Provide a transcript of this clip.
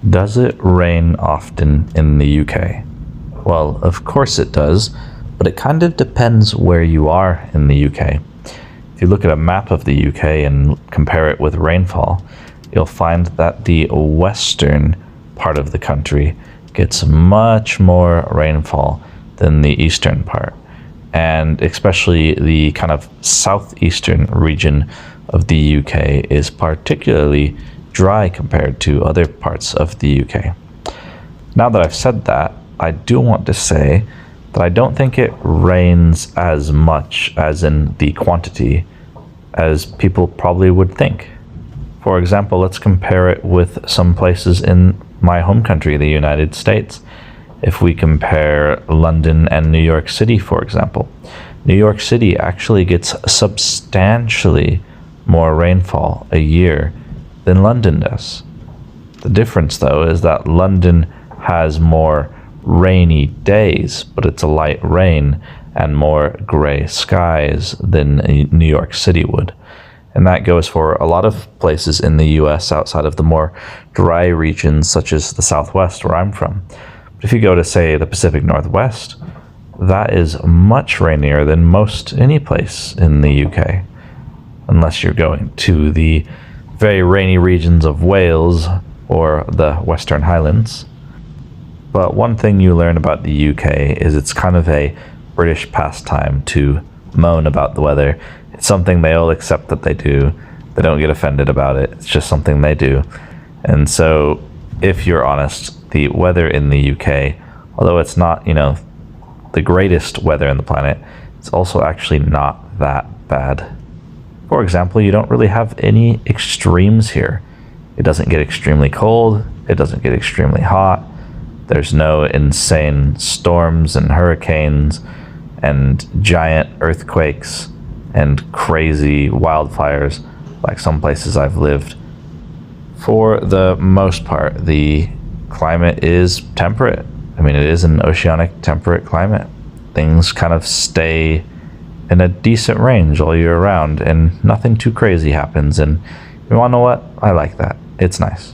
Does it rain often in the UK? Well, of course it does, but it kind of depends where you are in the UK. If you look at a map of the UK and compare it with rainfall, you'll find that the western part of the country gets much more rainfall than the eastern part. And especially the kind of southeastern region of the UK is particularly dry compared to other parts of the UK. Now that I've said that, I do want to say that I don't think it rains as much as in the quantity as people probably would think. For example, let's compare it with some places in my home country, the United States. If we compare London and New York City, for example, New York City actually gets substantially more rainfall a year than London does. The difference, though, is that London has more rainy days, but it's a light rain and more gray skies than New York City would. And that goes for a lot of places in the US outside of the more dry regions, such as the Southwest, where I'm from. But if you go to, say, the Pacific Northwest, that is much rainier than most any place in the UK, unless you're going to the very rainy regions of Wales or the Western Highlands. But one thing you learn about the UK is it's kind of a British pastime to moan about the weather. It's something they all accept that they do. They don't get offended about it. It's just something they do. And so, if you're honest, the weather in the UK, although it's not, the greatest weather on the planet, it's also actually not that bad. For example, you don't really have any extremes here. It doesn't get extremely cold. It doesn't get extremely hot. There's no insane storms and hurricanes and giant earthquakes and crazy wildfires like some places I've lived. For the most part, the climate is temperate. I mean, it is an oceanic temperate climate. Things kind of stay in a decent range all year round and nothing too crazy happens. And you wanna know what? I like that. It's nice.